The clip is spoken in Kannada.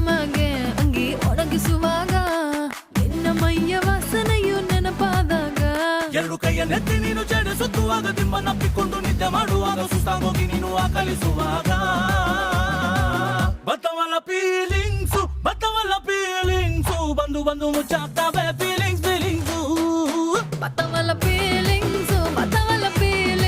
ಮ್ಯಾಗೆ ಅಂಗಿ ಒಣಗಿಸುವಾಗ ನಿನ್ನ ಮೈಯ ವಾಸನೆಯು ನೆನಪಾದಾಗ ಎರಡು ಕೈಯ ನೆತ್ತಿ ನೀನು ಜಡಿಸುತ್ತುವಾಗ ದಿಮ್ಮನಪ್ಪಿಕೊಂಡು ನಿದ್ದೆ ಮಾಡುವಾಗ ಸುಸ್ತಾಗೋಗಿ ನೀನು ಆಕಲಿಸುವಾಗ ಬತ್ತವಲ್ಲ ಫೀಲಿಂಗ್ಸು ಬಂದು ಮುಚ್ಚಾಗ್ತಾವೆ ಫೀಲಿಂಗ್ಸು ಬತ್ತವಲ್ಲ ಫೀಲಿಂಗ್